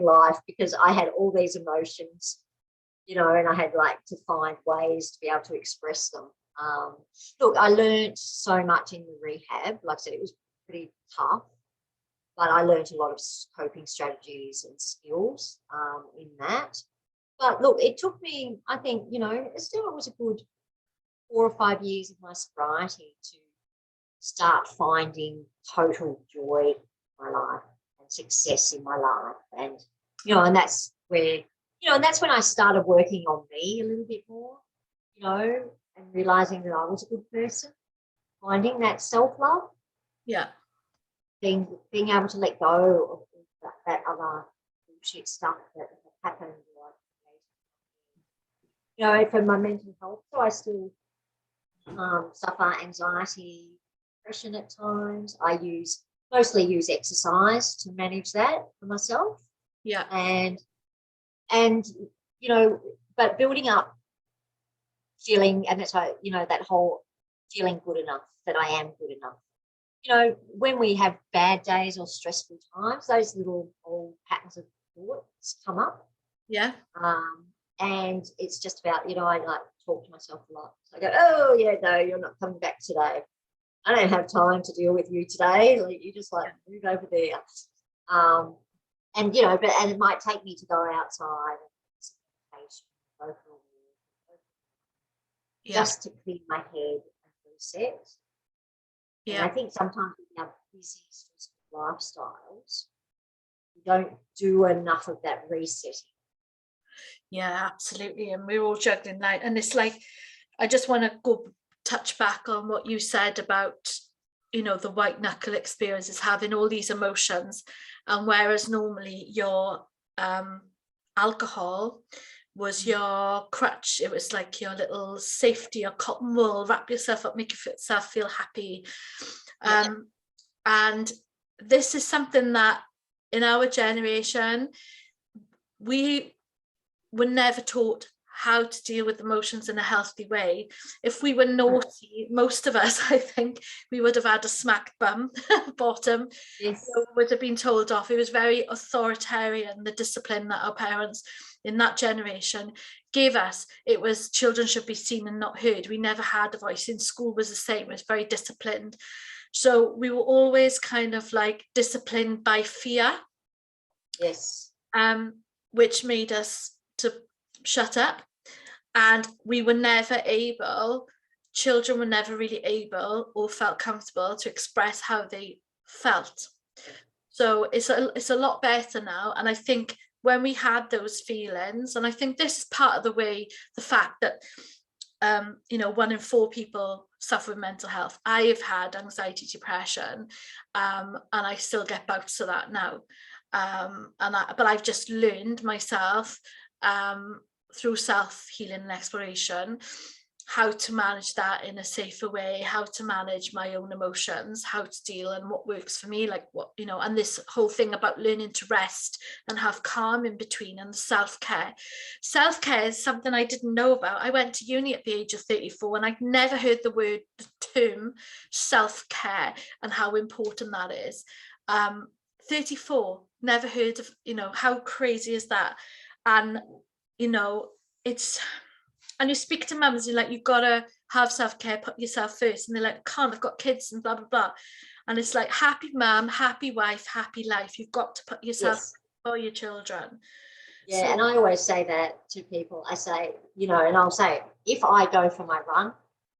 life, because I had all these emotions, you know, and I had like to find ways to be able to express them. Look, I learned so much in the rehab. Like I said, it was pretty tough, but I learned a lot of coping strategies and skills in that. But look, it took me, I think, you know, still it was a good 4 or 5 years of my sobriety to start finding total joy in my life and success in my life. And, you know, and that's where, you know, and that's when I started working on me a little bit more, you know, and realizing that I was a good person, finding that self-love. Yeah. Being able to let go of that other bullshit stuff that happened. You know, for my mental health, so I still suffer anxiety, depression at times. I mostly use exercise to manage that for myself. Yeah. And you know, but building up feeling, and that's why, you know, that whole feeling good enough, that I am good enough. You know, when we have bad days or stressful times, those little old patterns of thoughts come up. Yeah. And it's just about, you know, I like talk to myself a lot. So I go, oh yeah, no, you're not coming back today. I don't have time to deal with you today. Like, you just like move over there. And you know, and it might take me to go outside and go for a walk, just to clear my head and reset. And I think sometimes in our busy, stressful lifestyles, we don't do enough of that resetting. Yeah, absolutely. And we're all juggling that. And it's like, I just want to touch back on what you said about, the white knuckle experience is having all these emotions. And whereas normally your alcohol was your crutch, it was like your little safety or cotton wool, wrap yourself up, make yourself feel happy. And this is something that in our generation, we were never taught how to deal with emotions in a healthy way. If we were naughty, most of us, I think, we would have had a smacked bum bottom. Yes. Would have been told off. It was very authoritarian, the discipline that our parents in that generation gave us. It was children should be seen and not heard. We never had a voice. In school was the same. It was very disciplined. So we were always kind of like disciplined by fear. Yes. Which made us to shut up, and we were never able, children were never really able or felt comfortable to express how they felt. So it's a lot better now. And I think when we had those feelings, and I think this is part of the fact that 1 in 4 people suffer with mental health. I have had anxiety, depression, and I still get bouts of that now. But I've just learned myself through self-healing and exploration how to manage that in a safer way, how to manage my own emotions, how to deal, and what works for me, like what, and this whole thing about learning to rest and have calm in between, and the self-care. Self-care is something I didn't know about. I went to uni at the age of 34 and I'd never heard the term self-care and how important that is. 34, never heard of, how crazy is that? And it's, and you speak to mums, you're like, you've got to have self-care, put yourself first, and they're like, can't, I've got kids and blah blah blah. And it's like, happy mum, happy wife, happy life. You've got to put yourself for your children. And I always say that to people. I say, and I'll say, if I go for my run,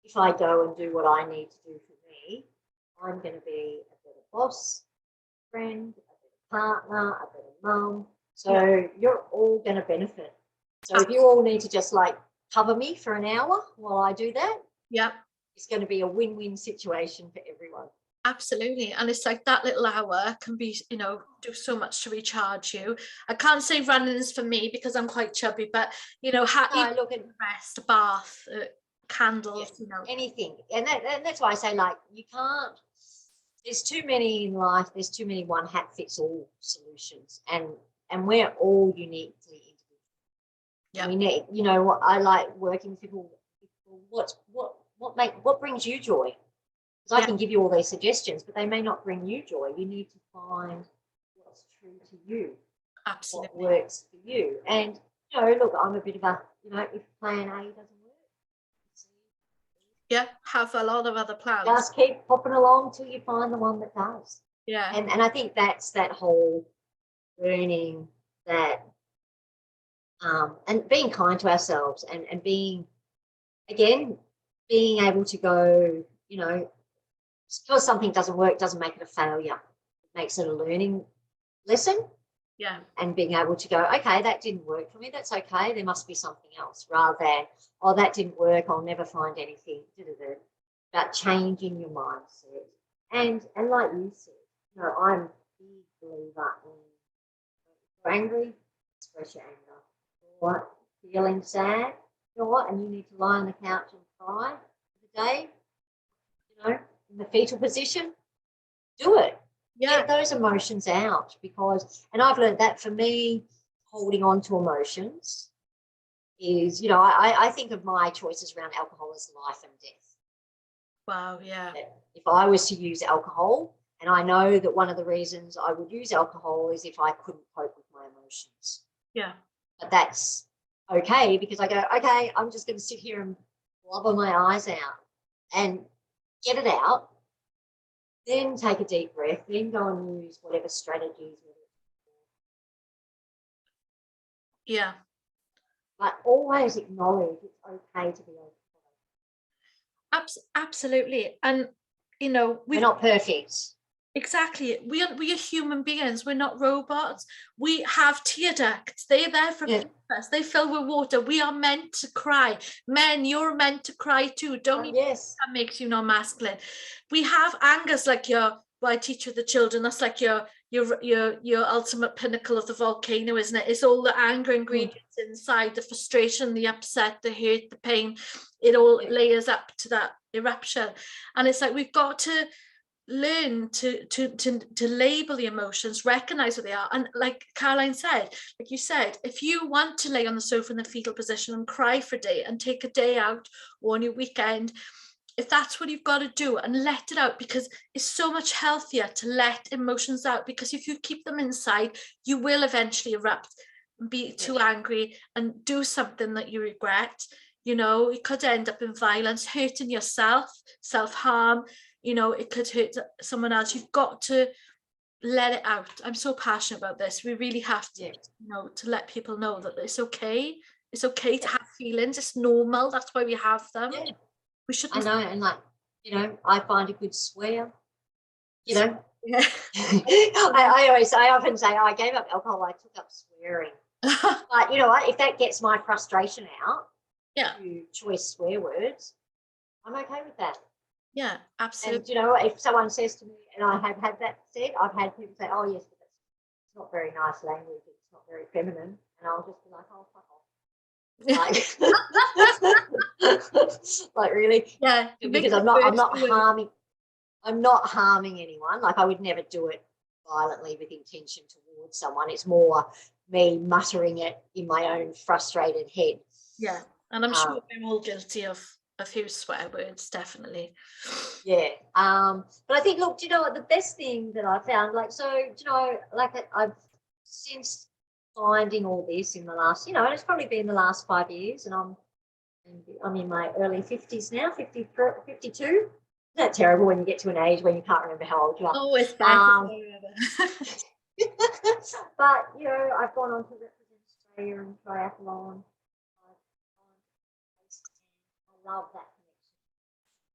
if I go and do what I need to do for me, I'm going to be a better boss, friend, a better partner, a better mum. So you're all going to benefit. So if you all need to just like cover me for an hour while I do that, it's going to be a win-win situation for everyone. Absolutely. And it's like that little hour can be, do so much to recharge you. I can't say running is for me because I'm quite chubby, but look at rest, a bath, candles, anything. And that's why I say, like, you can't, there's too many in life, there's too many one hat fits all solutions, and we're all uniquely individual. We need, I like working with people. What brings you joy? Because I can give you all these suggestions, but they may not bring you joy. You need to find what's true to you. Absolutely. What works for you. And, look, I'm a bit of a, if plan A doesn't work, have a lot of other plans. Just keep hopping along till you find the one that does. Yeah. And I think that's that whole learning that, and being kind to ourselves, and being able to go, because something doesn't work doesn't make it a failure. It makes it a learning lesson. Yeah. And being able to go, okay, that didn't work for me. That's okay. There must be something else, rather than, oh, that didn't work, I'll never find anything. About changing your mindset. And like you said, I'm a big believer in, if you're angry, express your anger. Or feeling sad, and you need to lie on the couch and cry for the day, in the fetal position, do it. Get those emotions out, because, and I've learned that for me, holding on to emotions is, I think of my choices around alcohol as life and death. Wow, yeah. If I was to use alcohol, and I know that one of the reasons I would use alcohol is if I couldn't cope with my emotions. Yeah. But that's okay, because I go, okay, I'm just going to sit here and blubber my eyes out and get it out. Then take a deep breath, then go and use whatever strategies. But always acknowledge it's okay to be okay. Absolutely. And, you know, We're not perfect. exactly. We are human beings. We're not robots. We have tear ducts. They're there for a purpose. They fill with water. We are meant to cry. Men, you're meant to cry too. Don't you? Yes. That makes you not masculine. We have angers like I teach with the children. That's like your ultimate pinnacle of the volcano, isn't it? It's all the anger ingredients inside, the frustration, the upset, the hurt, the pain. It all layers up to that eruption. And it's like we've got to learn to label the emotions, recognize what they are. And like Caroline said, like you said, if you want to lay on the sofa in the fetal position and cry for a day and take a day out or on your weekend, if that's what you've got to do, and let it out, because it's so much healthier to let emotions out, because if you keep them inside, you will eventually erupt and be too angry and do something that you regret. You know, it could end up in violence, hurting yourself, self-harm. You know, it could hurt someone else. You've got to let it out. I'm so passionate about this. We really have to, you know, to let people know that it's okay. It's okay to have feelings. It's normal. That's why we have them. Yeah. We shouldn't. I know, and like, you know, I find a good swear. You know, Yeah. I often say, I gave up alcohol. I took up swearing. But you know what? If that gets my frustration out, to choice swear words, I'm okay with that. Yeah, absolutely. And you know, if someone says to me, and I have had that said, I've had people say, "Oh yes, but it's not very nice language. It's not very feminine," and I'll just be like, "Oh, fuck off." Like really? Yeah. Because I'm not harming anyone. Like I would never do it violently with intention towards someone. It's more me muttering it in my own frustrated head. Yeah, and I'm sure we're all guilty of a few swear words, definitely. Yeah. But I think, look, do you know what, the best thing that I found, like, so, you know, like I've since finding all this in the last, you know, it's probably been the last 5 years, and I'm in my early 50s now, 52. Isn't that terrible when you get to an age when you can't remember how old you are? Oh, it's bad. But, you know, I've gone on to represent Australia in triathlon. I love that.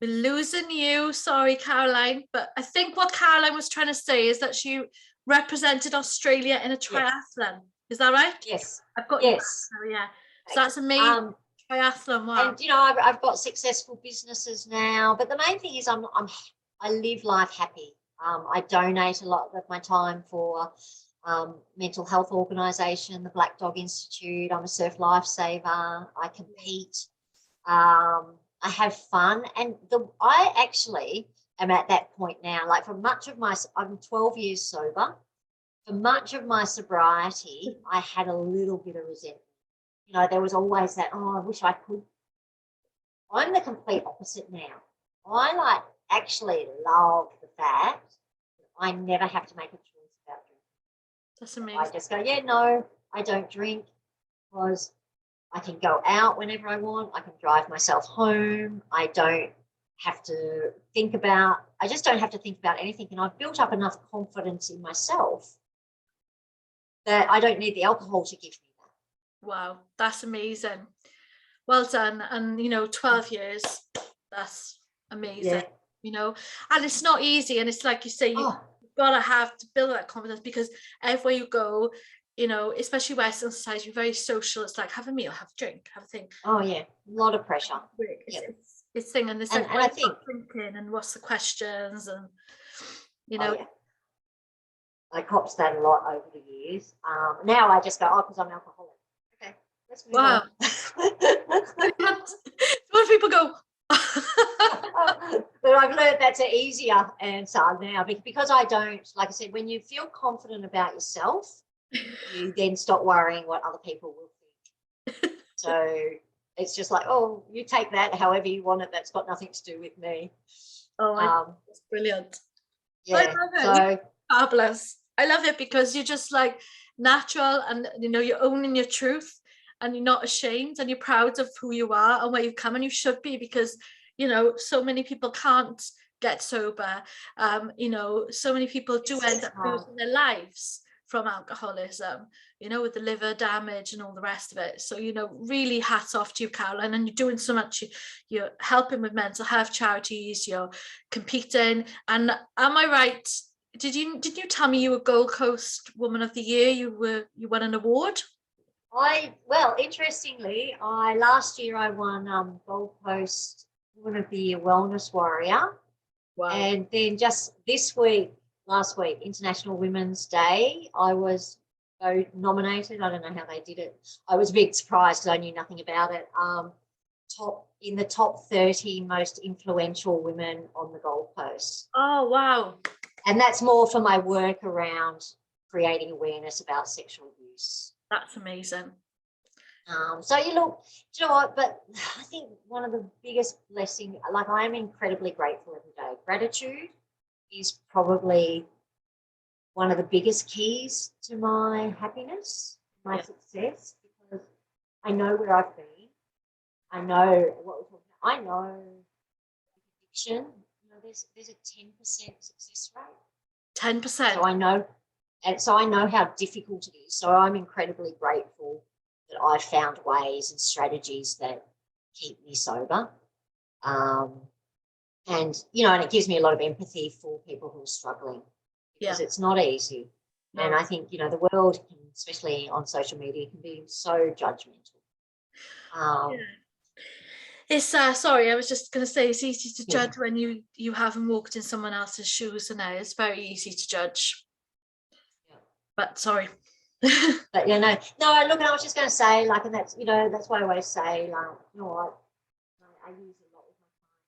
We're losing you. Sorry, Caroline. But I think what Caroline was trying to say is that she represented Australia in a triathlon. Yes. Is that right? Yes. I've got yes. You. Yeah. So that's amazing. Triathlon. Wow. And you know, I've got successful businesses now, but the main thing is I live life happy. I donate a lot of my time for mental health organisation, the Black Dog Institute. I'm a surf lifesaver. I compete. I have fun, and I actually am at that point now. Like for much of I'm 12 years sober. For much of my sobriety, I had a little bit of resentment. You know, there was always that, oh, I wish I could. I'm the complete opposite now. I actually love the fact that I never have to make a choice about drinking. That's amazing. I just go, yeah, no, I don't drink, because I can go out whenever I want. I can drive myself home. I just don't have to think about anything. And I've built up enough confidence in myself that I don't need the alcohol to give me that. Wow, that's amazing. Well done. And, you know, 12 years, that's amazing, you know, and it's not easy. And it's like you say, you've got to have to build that confidence, because everywhere you go, you know, especially Western society, you're very social. It's like, have a meal, have a drink, have a thing. Oh yeah, a lot of pressure. It's thing, and it's like, and I think drinking, and what's the questions, and you know. I copped that a lot over the years. Now I just go, because I'm alcoholic. Okay, let's move on. Most people go. But I've learned that's an easier answer now, because I don't, like I said, when you feel confident about yourself, you then stop worrying what other people will think. So it's just like, oh, you take that however you want it. That's got nothing to do with me. Oh, that's brilliant. Yeah. So fabulous. I love it, because you're just like natural, and you know, you're owning your truth, and you're not ashamed, and you're proud of who you are and where you've come, and you should be, because you know, so many people can't get sober. You know, so many people do end up losing their lives from alcoholism. you know, with the liver damage and all the rest of it. So, you know, really hats off to you, Caroline, and you're doing so much. You're helping with mental health charities, you're competing. And am I right? Did you tell me you were Gold Coast Woman of the Year? You won an award? Well, interestingly, last year I won Gold Coast Woman of the Year Wellness Warrior. Wow. And then just last week, International Women's Day, I was nominated. I don't know how they did it. I was a bit surprised because I knew nothing about it. In the top 30 most influential women on the Gold Coast. Oh, wow. And that's more for my work around creating awareness about sexual abuse. That's amazing. So you know what, but I think one of the biggest blessings, like I am incredibly grateful every day. Gratitude is probably one of the biggest keys to my happiness, my success, because I know where I've been. I know what we're talking about. I know addiction. You know, there's a 10% success rate. 10%. So I know how difficult it is. So I'm incredibly grateful that I've found ways and strategies that keep me sober. And, you know, and it gives me a lot of empathy for people who are struggling because it's not easy. No. And I think, you know, the world, especially on social media, can be so judgmental. It's sorry, I was just going to say it's easy to judge when you haven't walked in someone else's shoes, and it's very easy to judge. Yeah. But sorry. But you know, no, look, I was just going to say, like, and that's, you know, that's why I always say, like, you know what, I use a lot with my clients.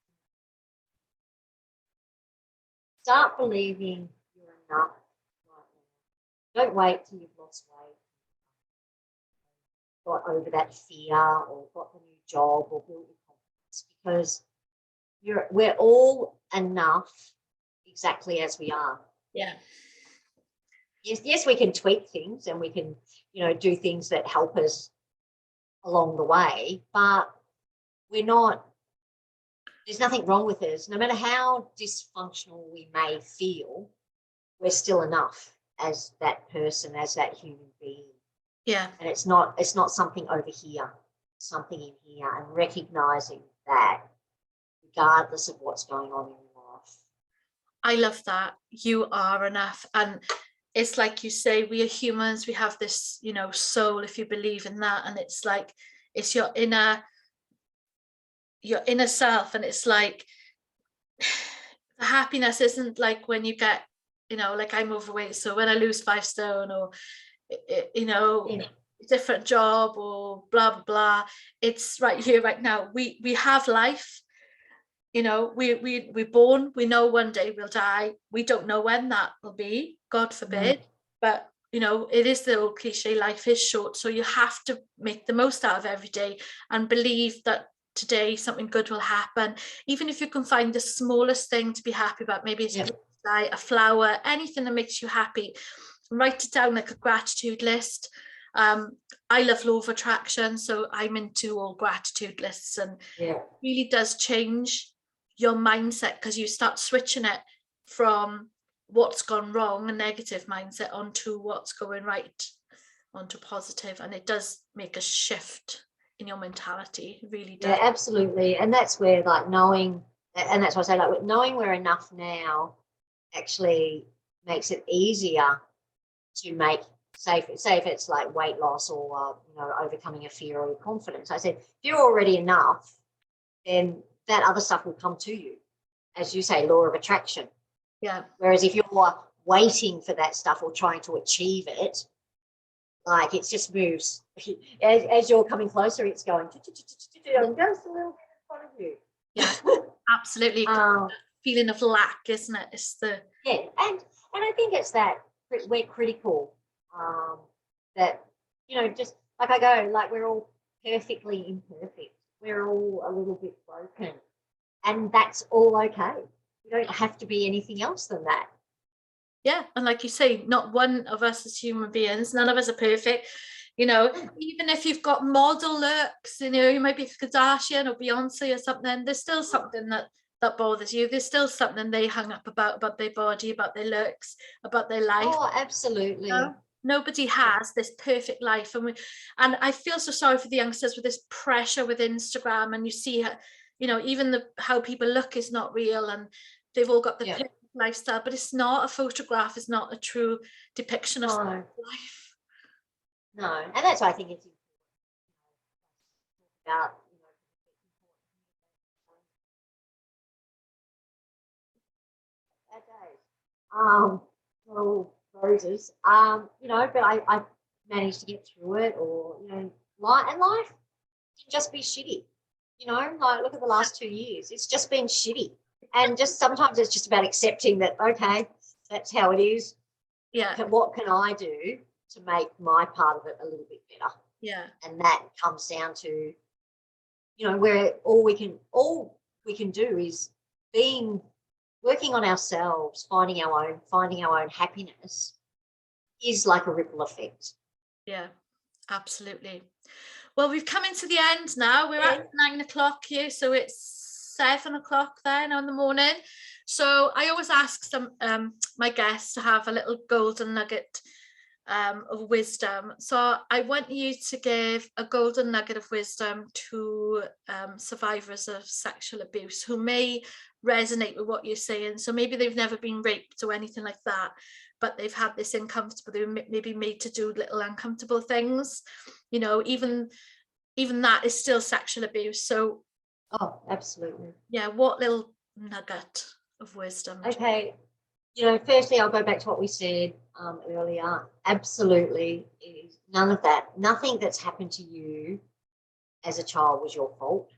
Start believing you're enough right now. Don't wait till you've lost weight, got over that fear, or got the new job, or built your confidence, because we're all enough exactly as we are. Yeah. Yes, we can tweak things and we can, you know, do things that help us along the way, but there's nothing wrong with us. No matter how dysfunctional we may feel, we're still enough as that person, as that human being. Yeah. And it's not something over here, it's something in here, and recognizing that regardless of what's going on in your life. I love that. You are enough. And it's like you say, we are humans, we have this, you know, soul, if you believe in that, and it's like it's your inner self, and it's like the happiness isn't like when you get, you know, like I'm overweight, so when I lose 5 stone, or you know, different job, or blah blah blah, it's right here right now. We have life, you know, we're born, we know one day we'll die, we don't know when that will be, God forbid, but you know, it is the old cliche, life is short, so you have to make the most out of every day and believe that today something good will happen, even if you can find the smallest thing to be happy about. Maybe it's a flower, anything that makes you happy. Write it down like a gratitude list. I love law of attraction, so I'm into all gratitude lists, and it really does change your mindset, because you start switching it from what's gone wrong, a negative mindset, onto what's going right, onto positive, and it does make a shift in your mentality. It really does. Yeah, absolutely. And that's where, like, knowing, and that's what I say, like, knowing we're enough now actually makes it easier to make, say if it's like weight loss, or you know, overcoming a fear or confidence. I said, if you're already enough, then that other stuff will come to you, as you say, law of attraction. Yeah. Whereas if you're waiting for that stuff or trying to achieve it, like, it just moves. As you're coming closer, it's going just a little bit in front of you. Yeah, absolutely. Feeling of lack, isn't it? It's the and I think it's that we're critical, that, you know, just like I go, like, we're all perfectly imperfect. We're all a little bit broken, and that's all okay. We don't have to be anything else than that. Yeah, and like you say, not one of us as human beings, none of us are perfect. You know, even if you've got model looks, you know, you might be Kardashian or Beyonce or something, there's still something that bothers you. There's still something they hung up about their body, about their looks, about their life. Oh, absolutely. You know? Nobody has this perfect life, and I feel so sorry for the youngsters with this pressure with Instagram, and you see, you know, even how people look is not real, and they've all got the perfect lifestyle, but it's not. A photograph is not a true depiction of life. No, and that's why I think it's about, well, roses, but I managed to get through it, or, life can just be shitty, like look at the last 2 years, it's just been shitty. And just sometimes it's just about accepting that, okay, that's how it is. Yeah. What can I do to make my part of it a little bit better? Yeah. And that comes down to, where all we can do is working on ourselves, finding our own happiness is like a ripple effect. Yeah, absolutely. Well, we've come into the end now. We're at 9 o'clock here, so it's 7 o'clock then in the morning. So I always ask my guests to have a little golden nugget of wisdom. So I want you to give a golden nugget of wisdom to survivors of sexual abuse who may resonate with what you're saying. So maybe they've never been raped or anything like that, but they've had this uncomfortable, they were maybe made to do little uncomfortable things, even that is still sexual abuse. So absolutely. Yeah, what little nugget of wisdom? Okay, firstly, I'll go back to what we said earlier. Absolutely, is none of that. Nothing that's happened to you as a child was your fault.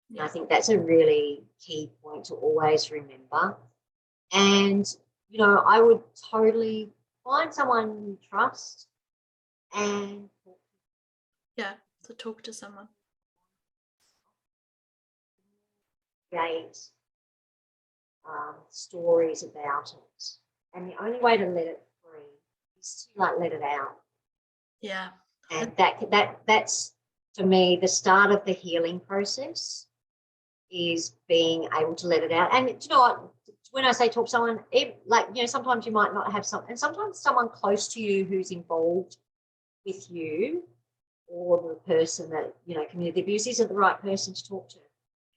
Yeah. I think that's a really key point to always remember. And, I would totally find someone you trust and talk to someone. Create stories about it. And the only way to let it free is to let it out. Yeah. And that's for me the start of the healing process, is being able to let it out. And you know what, when I say talk to someone, sometimes you might not have and sometimes someone close to you who's involved with you, or the person that, committed the abuse, isn't the right person to talk to.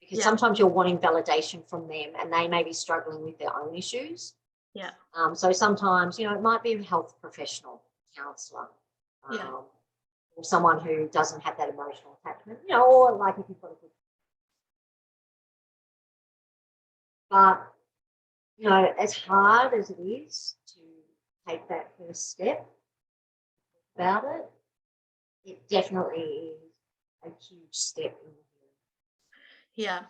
Because sometimes you're wanting validation from them and they may be struggling with their own issues. Yeah. So sometimes, it might be a health professional, counsellor, or someone who doesn't have that emotional attachment, or like if you've got a good. But, as hard as it is to take that first step about it, it definitely is a huge step in the healing. Yeah.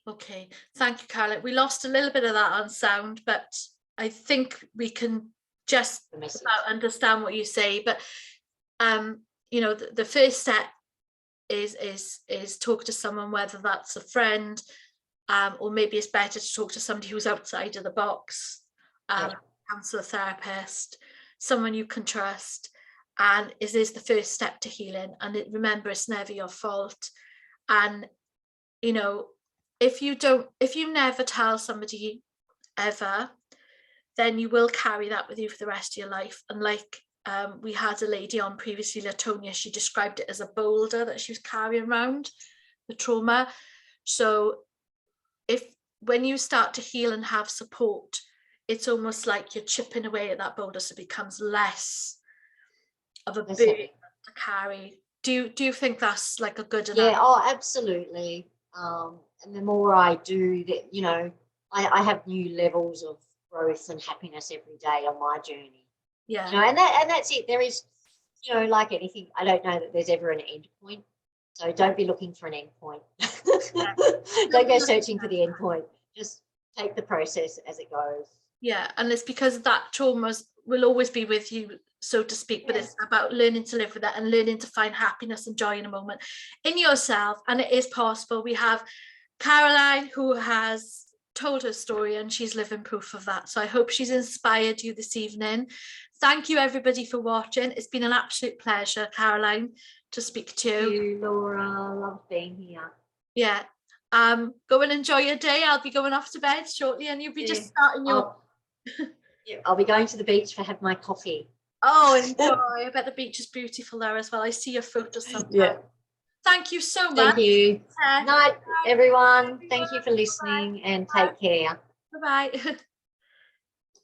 Okay. Thank you, Caroline. We lost a little bit of that on sound, but I think we can just about understand what you say. But the first step is talk to someone, whether that's a friend, or maybe it's better to talk to somebody who's outside of the box, counsellor, therapist, someone you can trust. And it is the first step to healing. And remember, it's never your fault. And if you never tell somebody ever, then you will carry that with you for the rest of your life. And like we had a lady on previously, Latonia, she described it as a boulder that she was carrying around, the trauma. So when you start to heal and have support, it's almost like you're chipping away at that boulder, so it becomes less of a burden to carry. Do you think that's like a good enough? Yeah, absolutely. And the more I do that, I have new levels of growth and happiness every day on my journey. Yeah. And that's it. There is, like anything, I don't know that there's ever an end point. So don't be looking for an end point. Yeah. Don't go searching for the end point. Just take the process as it goes. Yeah, and it's because that trauma will always be with you, so to speak, but it's about learning to live with that and learning to find happiness and joy in a moment in yourself. And it is possible. We have Caroline, who has told her story, and she's living proof of that. So I hope she's inspired you this evening. Thank you, everybody, for watching. It's been an absolute pleasure, Caroline, to speak to you. Thank you, Laura. Love being here. Yeah. Go and enjoy your day. I'll be going off to bed shortly, and you'll be just starting your... I'll be going to the beach to have my coffee. Oh, enjoy. I bet the beach is beautiful there as well. I see your photos sometimes. Yeah. Thank you so much. Thank you. Yeah. Night, everyone. Thank you for listening and take care. Bye-bye.